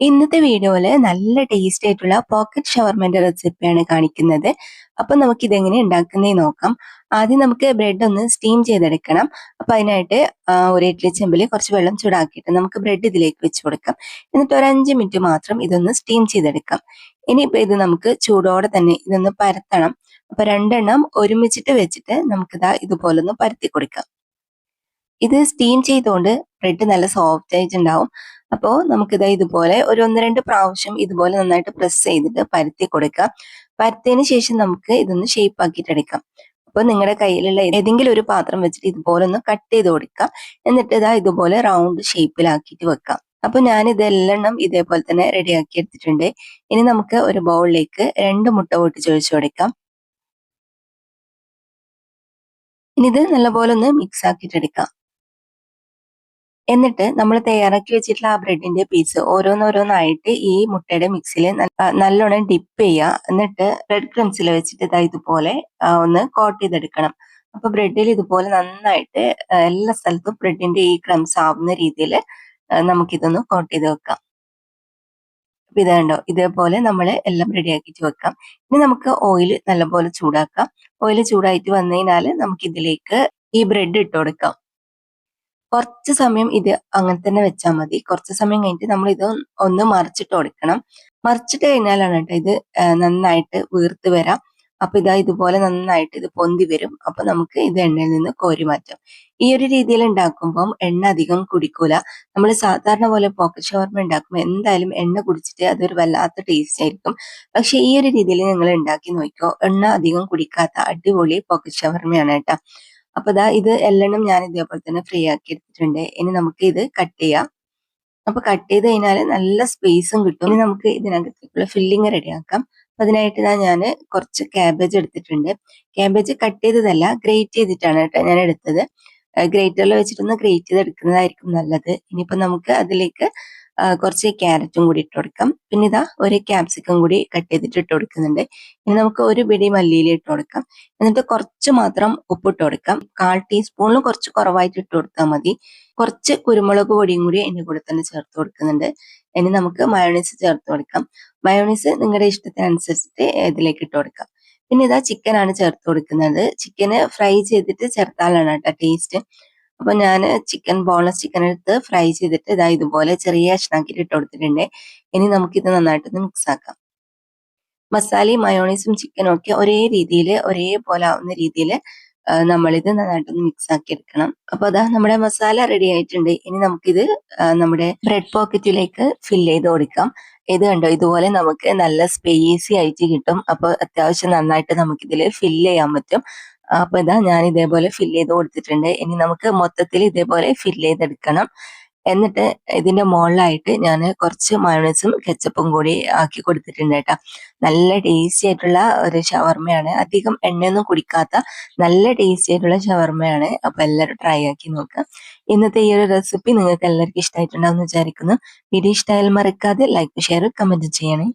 ഇന്നത്തെ വീഡിയോയില് നല്ല ടേസ്റ്റി ആയിട്ടുള്ള പോക്കറ്റ് ഷവർമന്റെ റെസിപ്പിയാണ് കാണിക്കുന്നത്. അപ്പൊ നമുക്ക് ഇതെങ്ങനെ ഉണ്ടാക്കുന്നതെന്ന് നോക്കാം. ആദ്യം നമുക്ക് ബ്രെഡ് ഒന്ന് സ്റ്റീം ചെയ്തെടുക്കണം. അപ്പൊ അതിനായിട്ട് ഒരു ഇഡ്ഡലി ചെമ്പില് കുറച്ച് വെള്ളം ചൂടാക്കിയിട്ട് നമുക്ക് ബ്രെഡ് ഇതിലേക്ക് വെച്ച് കൊടുക്കാം. എന്നിട്ട് ഒരു 5 മിനിറ്റ് മാത്രം ഇതൊന്ന് സ്റ്റീം ചെയ്തെടുക്കാം. ഇനിയിപ്പോ ഇത് നമുക്ക് ചൂടോടെ തന്നെ ഇതൊന്ന് പരത്തണം. അപ്പൊ രണ്ടെണ്ണം ഒരുമിച്ചിട്ട് വെച്ചിട്ട് നമുക്കിതാ ഇതുപോലൊന്ന് പരത്തി കൊടുക്കാം. ഇത് സ്റ്റീം ചെയ്തുകൊണ്ട് ബ്രെഡ് നല്ല സോഫ്റ്റ് ആയിട്ടുണ്ടാവും. അപ്പോൾ നമുക്കിത് ഇതുപോലെ ഒരു 1-2 പ്രാവശ്യം ഇതുപോലെ നന്നായിട്ട് പ്രസ് ചെയ്തിട്ട് പരത്തി കൊടുക്കാം. പരത്തിയതിന് ശേഷം നമുക്ക് ഇതൊന്ന് ഷേപ്പ് ആക്കിയിട്ട് എടുക്കാം. അപ്പോൾ നിങ്ങളുടെ കയ്യിലുള്ള ഏതെങ്കിലും ഒരു പാത്രം വെച്ചിട്ട് ഇതുപോലെ ഒന്ന് കട്ട് ചെയ്ത് കൊടുക്കാം. എന്നിട്ട് ഇതാ ഇതുപോലെ റൗണ്ട് ഷേപ്പിലാക്കിയിട്ട് വെക്കാം. അപ്പൊ ഞാൻ ഇതെല്ലാം ഇതേപോലെ തന്നെ റെഡിയാക്കി എടുത്തിട്ടുണ്ട്. ഇനി നമുക്ക് ഒരു ബൗളിലേക്ക് 2 മുട്ട പൊട്ടിച്ച് ഒഴിച്ചു കൊടുക്കാം. ഇനി ഇത് നല്ലപോലെ ഒന്ന് മിക്സ് ആക്കിയിട്ട് എടുക്കാം. എന്നിട്ട് നമ്മൾ തയ്യാറാക്കി വെച്ചിട്ടുള്ള ആ ബ്രെഡിന്റെ പീസ് ഓരോന്നോരോന്നായിട്ട് ഈ മുട്ടയുടെ മിക്സിൽ നല്ലോണം ഡിപ്പ് ചെയ്യുക. എന്നിട്ട് ബ്രെഡ് ക്രംസിൽ വെച്ചിട്ട് ഇതാ ഇതുപോലെ ഒന്ന് കോട്ട് ചെയ്തെടുക്കണം. അപ്പൊ ബ്രെഡിൽ ഇതുപോലെ നന്നായിട്ട് എല്ലാ സ്ഥലത്തും ബ്രെഡിന്റെ ഈ ക്രംസ് ആവുന്ന രീതിയിൽ നമുക്കിതൊന്ന് കോട്ട് ചെയ്ത് വെക്കാം. അപ്പൊ ഇത് കണ്ടോ, ഇതേപോലെ നമ്മൾ എല്ലാം റെഡിയാക്കിയിട്ട് വെക്കാം. ഇനി നമുക്ക് ഓയിൽ നല്ലപോലെ ചൂടാക്കാം. ഓയിൽ ചൂടായിട്ട് വന്നു കഴിഞ്ഞാൽ നമുക്ക് ഇതിലേക്ക് ഈ ബ്രെഡ് ഇട്ട് കൊടുക്കാം. കുറച്ച് സമയം ഇത് അങ്ങനെ തന്നെ വെച്ചാൽ മതി. കുറച്ച് സമയം കഴിഞ്ഞിട്ട് നമ്മൾ ഇത് ഒന്ന് മറിച്ചിട്ട് കൊടുക്കണം. മറിച്ചിട്ട് കഴിഞ്ഞാലാണ് കേട്ടോ ഇത് നന്നായിട്ട് വീർത്ത് വരാം. അപ്പൊ ഇതാ ഇതുപോലെ നന്നായിട്ട് ഇത് പൊന്തി വരും. അപ്പൊ നമുക്ക് ഇത് എണ്ണയിൽ നിന്ന് കോരി മാറ്റാം. ഈ ഒരു രീതിയിൽ ഉണ്ടാക്കുമ്പോൾ എണ്ണ അധികം കുടിക്കൂല. നമ്മൾ സാധാരണ പോലെ പോക്കറ്റ് ഷവർമ ഉണ്ടാക്കുമ്പോൾ എന്തായാലും എണ്ണ കുടിച്ചിട്ട് അതൊരു വല്ലാത്ത ടേസ്റ്റ് ആയിരിക്കും. പക്ഷെ ഈ ഒരു രീതിയിൽ നിങ്ങൾ ഉണ്ടാക്കി നോക്കിക്കോ, എണ്ണ അധികം കുടിക്കാത്ത അടിപൊളി പോക്കറ്റ് ഷവർമയാണ് കേട്ടോ. അപ്പൊ ദാ ഇത് എല്ലാം ഞാൻ ഇതേപോലെ തന്നെ ഫ്രീ ആക്കി എടുത്തിട്ടുണ്ട്. ഇനി നമുക്ക് ഇത് കട്ട് ചെയ്യാം. അപ്പൊ കട്ട് ചെയ്ത് കഴിഞ്ഞാൽ നല്ല സ്പേസും കിട്ടും. ഇനി നമുക്ക് ഇതിനകത്തേക്കുള്ള ഫില്ലിങ് റെഡിയാക്കാം. അപ്പൊ അതിനായിട്ട് ഞാൻ കുറച്ച് ക്യാബേജ് എടുത്തിട്ടുണ്ട്. ക്യാബേജ് കട്ട് ചെയ്തതല്ല, ഗ്രേറ്റ് ചെയ്തിട്ടാണ് കേട്ടോ ഞാൻ എടുത്തത്. ഗ്രേറ്ററിൽ വെച്ചിട്ടൊന്ന് ഗ്രേറ്റ് ചെയ്ത് എടുക്കുന്നതായിരിക്കും നല്ലത്. ഇനിയിപ്പോ നമുക്ക് അതിലേക്ക് കുറച്ച് ക്യാരറ്റും കൂടി ഇട്ട് കൊടുക്കാം. പിന്നെ ഇതാ ഒരു ക്യാപ്സിക്കം കൂടി കട്ട് ചെയ്തിട്ട് ഇട്ട് കൊടുക്കുന്നുണ്ട്. ഇനി നമുക്ക് ഒരു പിടി മല്ലിയില ഇട്ട് കൊടുക്കാം. എന്നിട്ട് കുറച്ച് മാത്രം ഉപ്പിട്ട് കൊടുക്കാം. 1/4 ടീസ്പൂണിൽ കുറച്ച് കുറവായിട്ട് ഇട്ട് കൊടുത്താൽ മതി. കുറച്ച് കുരുമുളക് പൊടിയും കൂടി ഇതിന്റെ കൂടെ തന്നെ ചേർത്ത് കൊടുക്കുന്നുണ്ട്. ഇനി നമുക്ക് മയോണൈസ് ചേർത്ത് കൊടുക്കാം. മയോണൈസ് നിങ്ങളുടെ ഇഷ്ടത്തിനനുസരിച്ചിട്ട് ഇതിലേക്ക് ഇട്ട് കൊടുക്കാം. പിന്നെ ഇതാ ചിക്കൻ ആണ് ചേർത്ത് കൊടുക്കുന്നത്. ചിക്കന് ഫ്രൈ ചെയ്തിട്ട് ചേർത്താലാണ് കേട്ടോ ടേസ്റ്റ്. അപ്പൊ ഞാൻ ചിക്കൻ ബോൺലെസ് ചിക്കൻ എടുത്ത് ഫ്രൈ ചെയ്തിട്ട് ഇതാ ഇതുപോലെ ചെറിയ കഷ്ണാക്കിയിട്ട് ഇട്ട് കൊടുത്തിട്ടുണ്ട്. ഇനി നമുക്കിത് നന്നായിട്ടൊന്ന് മിക്സ് ആക്കാം. മസാലയും മയോണൈസും ചിക്കനും ഒക്കെ ഒരേ രീതിയിൽ ഒരേപോലെ ആവുന്ന രീതിയിൽ നമ്മളിത് നന്നായിട്ടൊന്ന് മിക്സ് ആക്കി എടുക്കണം. അപ്പൊ അതാ നമ്മുടെ മസാല റെഡി ആയിട്ടുണ്ട്. ഇനി നമുക്കിത് നമ്മുടെ ബ്രെഡ് പോക്കറ്റിലേക്ക് ഫില്ല് ചെയ്ത് കൊടുക്കാം. ഇത് കണ്ടോ, ഇതുപോലെ നമുക്ക് നല്ല സ്പേസി ആയിട്ട് കിട്ടും. അപ്പൊ അത്യാവശ്യം നന്നായിട്ട് നമുക്കിതിൽ ഫില്ല് ചെയ്യാൻ പറ്റും. അപ്പൊ ഇതാ ഞാൻ ഇതേപോലെ ഫില്ല് ചെയ്ത് കൊടുത്തിട്ടുണ്ട്. ഇനി നമുക്ക് മൊത്തത്തിൽ ഇതേപോലെ ഫില്ല് ചെയ്തെടുക്കണം. എന്നിട്ട് ഇതിന്റെ മുകളിലായിട്ട് ഞാൻ കുറച്ച് മയോണൈസും കെച്ചപ്പും കൂടി ആക്കി കൊടുത്തിട്ടുണ്ട് കേട്ടോ. നല്ല ടേസ്റ്റി ആയിട്ടുള്ള ഒരു ഷവർമയാണ്. അധികം എണ്ണയൊന്നും കുടിക്കാത്ത നല്ല ടേസ്റ്റി ആയിട്ടുള്ള ഷവർമയാണ്. അപ്പൊ എല്ലാവരും ട്രൈ ആക്കി നോക്കുക. ഇന്നത്തെ ഈ ഒരു റെസിപ്പി നിങ്ങൾക്ക് എല്ലാവർക്കും ഇഷ്ടമായിട്ടുണ്ടാവും എന്ന് വിചാരിക്കുന്നു. വീഡിയോ ഇഷ്ടമായാലും മറക്കാതെ ലൈക്ക്, ഷെയർ, കമന്റ് ചെയ്യണേ.